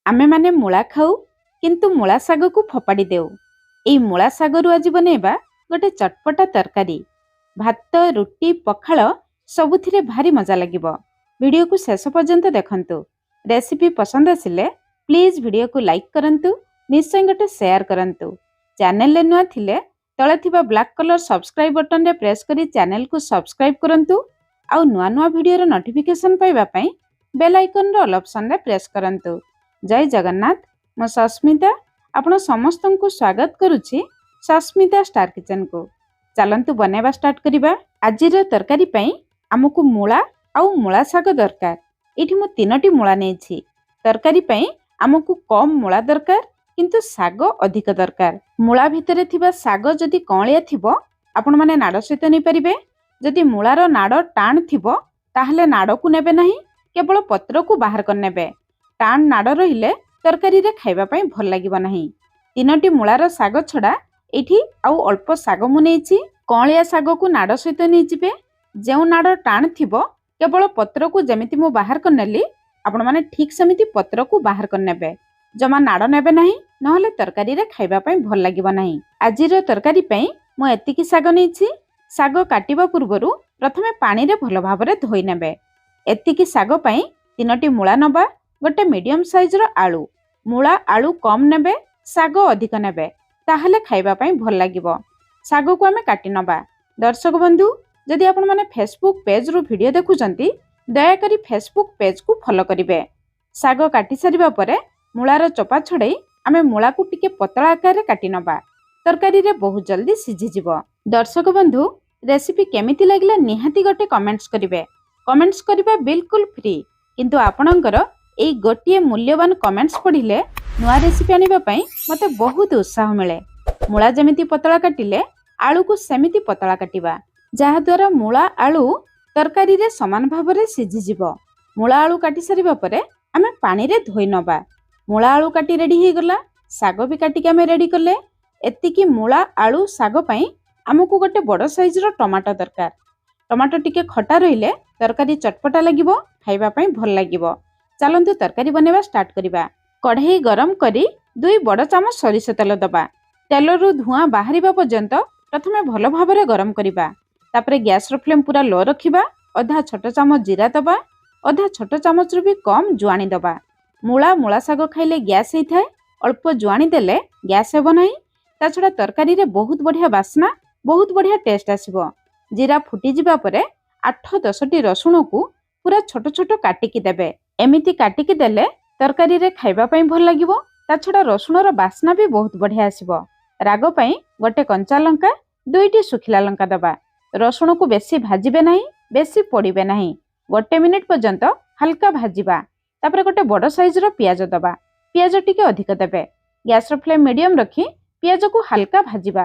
आमे माने मूला खाऊ किंतु मूला साग को फोपाड़ी देऊ। एई मूला सागरु आज बनेबा गोटे चटपटा तरकारी। भात रुटी पखाळ सबुथिरे भारी मजा लागिबो। वीडियो को शेष पर्यंत देखंतु। रेसिपी पसंद आसिले प्लीज वीडियो को लाइक करंतु, निश्चय गोटे शेयर करंतु। चैनल रे नुआ थिले तळे थिबा ब्लैक कलर सब्सक्राइब बटन रे प्रेस करी चैनल को सब्सक्राइब करंतु। आउ नुआ नुआ वीडियो रो नोटिफिकेशन पाइबा पई बेल आइकन रो ऑल ऑप्शन रे प्रेस करंतु। जय जगन्नाथ। मो सस्मिता आपण समस्त को स्वागत करुछि सस्मिता स्टार किचन को। चलंतु बनेबा स्टार्ट करिबा। आजिर तरकारी पई हमकु मूला आउ मूला साग दरकार। एठी मु तीनोटी मूला नेछि। तरकारी पई हमकु कम मूला दरकार किंतु साग अधिक दरकार। मूला भितरे थिबा साग जदि कौलिया थिबो आपण माने नाड़ सहित नै परिबे। जदि मूलार नाड़ टाण थिबो ताहले नाड़ को नेबे नाही, केवल पत्र को बाहर कर नेबे। टाण नाड़ रहिले तरकारी रे खाइबा पई भल लागिबो नाही। तीनोटी मूलार साग छडा एठी आउ अल्प साग मु नेछि। कौलिया साग को नाड़ सहित नै जिबे। जेउ नाड़ टाण थिबो केवल पत्र को जेमिति मु बाहर कर नेली आपण माने ठीक समिति पत्र को बाहर कर नेबे। जमा नाड़ नेबे नाही, नहले तरकारी रे खाइबा पई भल लागिबो नाही। आजिर तरकारी पई मु एतिकी साग नेछि। साग काटिबा पूर्वरु प्रथमे पानी रे भल भाबरे धोई नेबे। एतिकी साग पई तीनोटी मूला नबा। गोटे मीडियम साइज रो आलू। मूला आलू कम नेबे, साग अधिक नेबे, ताहले खाइबा पई भल लागिबो। साग को आमे काटी नबा। दर्शक बंधु जदि आपण माने फेसबुक पेज रो वीडियो देखुचंती दया करी फेसबुक पेज को फॉलो करिवे। साग काटी सारिबा परे मूलार चोपा छडई आमे मूला को टिके पतला आकार रे काटी नबा। तरकारी रे बहुत जल्दी सिझी जिवो। दर्शक बंधु रेसिपी केमिति लागिला निहाती गोटे कमेंट्स करिवे। कमेंट्स करिबा बिल्कुल फ्री, किंतु आपणकर एई गोटिए मूल्यवान कमेंट्स पढ़िले नुआ रेसिपी आनिबा पई मते बहुत उत्साह मिले। मूला जेमिति पतला काटिले आलू को सेमिति पतला काटिबा, जहा द्वारा मूला आलू तरकारी रे समान भाबरे सिझी जिवो। मूला आलू काटी सारिबा परे आमे पानी रे धोई नबा। मूला आलू काटी रेडी हे गला। साग भी काटी के आमे रेडी करले। एतिकी मूला आलू साग पई हमकु गोटे बड़ साइज रो टमाटो दरकार। टमाटो टिके खटा रहिले तरकारी चटपटा लागिबो, खाइबा पई भल लागिबो। चलंतु तरकारी बनेबा स्टार्ट करिबा। कढ़ाई गरम करी 2 बड़ चामच सरिष तेल दबा। तेलरु धुआं बाहरिबा पर्यंत प्रथमे भल भाबरे गरम करिबा। तापरे गैस रो फ्लेम पूरा लो रखिबा। आधा छोट चामच जीरा दबा। आधा छोट चामच रु भी कम जुआनी दबा। मूला साग खाइले गैस हे थाए, अल्प जुआनी देले गैस हेबो नाही। ता छडा तरकारी रे बहुत बढ़िया बास्ना, बहुत बढ़िया टेस्ट आसीबो। जीरा फुटी जिबा परे 8-10 टी रसुण को पूरा छोट छोट काटिकी देबे। एमिति काटिकी देले तरकारी रे खाइबा पई भल लागिबो। ता छडा रसुण रो बास्ना भी बहुत बढ़िया आसीबो। राग पई गोटे कंचा लंका, 2टी सुखिला लंका दबा। रसुण को बेसी भाजिबे नाही, बेसी पोड़िबे नाही। गोटे मिनिट पर्यंत हल्का भाजिबा। तापरे गोटे बड़ साइज रो पियाज दबा। पियाज टिके अधिक देबे। गैस रो फ्लेम मीडियम रखी पियाज को हल्का भाजिबा।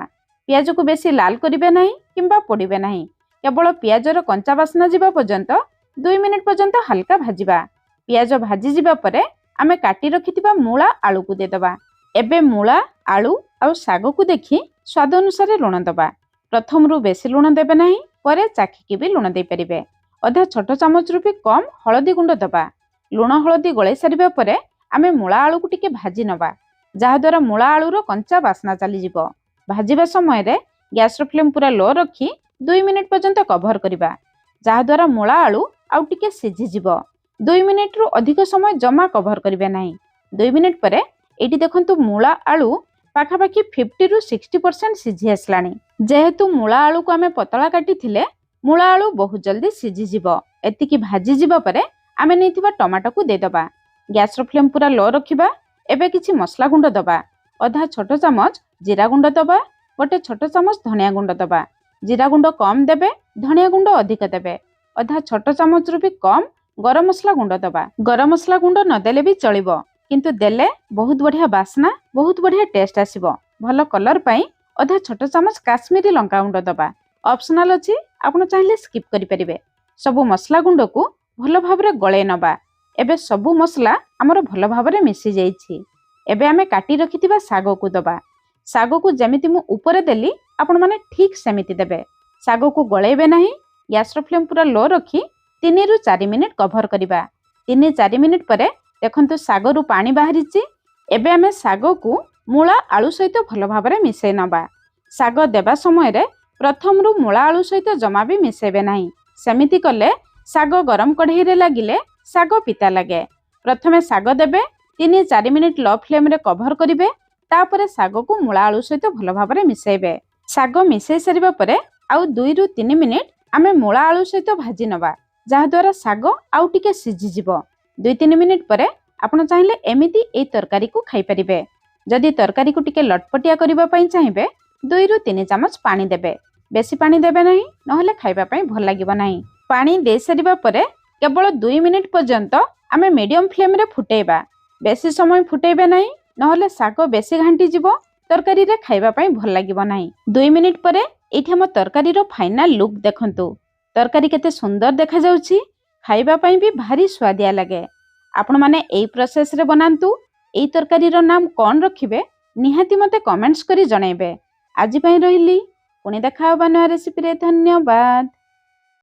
पियाज को बेसी लाल करिबे नाही किंबा पोड़िबे नाही। केवल पियाज रो कंचा बास्ना जिबा पर्यंत 2 मिनिट पर्यंत हल्का भाजिबा। पियाज भाजी जिबा परे आमे काटी रखिथिबा मूला आलू को देदबा। एबे मूला आलू आउ साग को देखि स्वाद अनुसार लुण दबा। प्रथम रु बेसी लुण देबे नाही, परे चाखिकी भी लुण दे परिबे। आधा छोट चामच रु भी कम हळदी गुंड दबा। लुण हळदी गळे सारिबा परे आमे मूला आलू को टिके भाजी नबा, जहा द्वारा मूला आलू रो कंचा बास्ना चली जिवो। भाजिबा समय रे गैस रो फ्लेम पूरा लो रखी 2 मिनिट पर्यंत कवर करिबा, जहा द्वारा मूला आलू आउ टिके सिझी जिवो। 2 मिनिट रु अधिक समय जमा कवर करिबे नाही। 2 मिनिट परे एटी देखंतु मूला आलू पाखापाखी 50 रु 60% सिझी आसलानी। जेहेतु मूला आलू को आमे पतला काटी थिले मूला आलू बहुत जल्दी सिझी जिवो। एतिकी भाजी जिबा परे आमे नेथिबा टमाटो को दे दबा। गैस रो फ्लेम पूरा लो रखिबा। एबे किछि मसला गुंड दबा। आधा छोट चामच जीरा गुंड दबा। गोटे छोट चामच धनिया गुंड दबा। जीरा गुंड कम देबे, धनिया गुंड अधिक देबे। आधा छोट चामच रु भी कम गरम मसला गुंड दबा। गरम मसला गुंड न देले भी चलिबो, किंतु देले बहुत बढ़िया बास्ना, बहुत बढ़िया टेस्ट आसीबो। भलो कलर पई आधा छोट चामच काश्मीरी लंका गुंड दबा। ऑप्शनल अछि, आपण चाहिले स्किप करि परिबे। सबु मसला गुंड को भलो भाबरे गळे नबा। एबे सबु मसला हमर भलो भाबरे मिसि जाईछि। एबे आमे काटी रखिथिबा साग को दबा। साग को जेमिति मु ऊपर देली आपण माने ठीक सेमिति देबे। साग को गळेबे नाही। गैस रो फ्लेम पूरा लो रखी 3 रु 4 मिनिट कवर करिबा। 3-4 मिनिट परे ଦେଖନ୍ତୁ ଶାଗରୁ ପାଣି ବାହାରିଛି। ଏବେ ଆମେ ଶାଗକୁ ମୂଳା ଆଳୁ ସହିତ ଭଲ ଭାବରେ ମିଶାଇ ନେବା। ଶାଗ ଦେବା ସମୟରେ ପ୍ରଥମରୁ ମୂଳା ଆଳୁ ସହିତ ଜମା ବି ମିଶାଇବେ ନାହିଁ। ସେମିତି କଲେ ଶାଗ ଗରମ କଢ଼େଇରେ ଲାଗିଲେ ଶାଗ ପିତା ଲାଗେ। ପ୍ରଥମେ ଶାଗ ଦେବେ, 3-4 ମିନିଟ୍ ଲୋ ଫ୍ଲେମ୍ରେ କଭର କରିବେ। ତାପରେ ଶାଗକୁ ମୂଳା ଆଳୁ ସହିତ ଭଲ ଭାବରେ ମିଶାଇବେ। ଶାଗ ମିଶାଇ ସାରିବା ପରେ ଆଉ 2-3 ମିନିଟ୍ ଆମେ ମୂଳା ଆଳୁ ସହିତ ଭାଜି ନେବା, ଯାହାଦ୍ୱାରା ଶାଗ ଆଉ ଟିକେ ସିଝିଯିବ। 2-3 ମିନିଟ୍ ପରେ ଆପଣ ଚାହିଁଲେ ଏମିତି ଏହି ତରକାରୀକୁ ଖାଇପାରିବେ। ଯଦି ତରକାରୀକୁ ଟିକେ ଲଟପଟିଆ କରିବା ପାଇଁ ଚାହିଁବେ 2-3 ଚାମଚ ପାଣି ଦେବେ। ବେଶୀ ପାଣି ଦେବେ ନାହିଁ, ନହେଲେ ଖାଇବା ପାଇଁ ଭଲ ଲାଗିବ ନାହିଁ। ପାଣି ଦେଇସାରିବା ପରେ କେବଳ 2 ମିନିଟ୍ ପର୍ଯ୍ୟନ୍ତ ଆମେ ମିଡିୟମ୍ ଫ୍ଲେମ୍ରେ ଫୁଟେଇବା। ବେଶୀ ସମୟ ଫୁଟେଇବେ ନାହିଁ, ନହେଲେ ଶାଗ ବେଶୀ ଘାଣ୍ଟିଯିବ, ତରକାରୀରେ ଖାଇବା ପାଇଁ ଭଲ ଲାଗିବ ନାହିଁ। 2 ମିନିଟ୍ ପରେ ଏଇଠି ଆମ ତରକାରୀର ଫାଇନାଲ ଲୁକ୍ ଦେଖନ୍ତୁ। ତରକାରୀ କେତେ ସୁନ୍ଦର ଦେଖାଯାଉଛି, ଖାଇବା ପାଇଁ ବି ଭାରି ସୁଆଦିଆ ଲାଗେ। ଆପଣମାନେ ଏଇ ପ୍ରୋସେସରେ ବନାନ୍ତୁ। ଏଇ ତରକାରୀର ନାମ କ'ଣ ରଖିବେ ନିହାତି ମୋତେ କମେଣ୍ଟସ୍ କରି ଜଣାଇବେ। ଆଜି ପାଇଁ ରହିଲି, ପୁଣି ଦେଖା ହେବା ନୂଆ ରେସିପିରେ। ଧନ୍ୟବାଦ।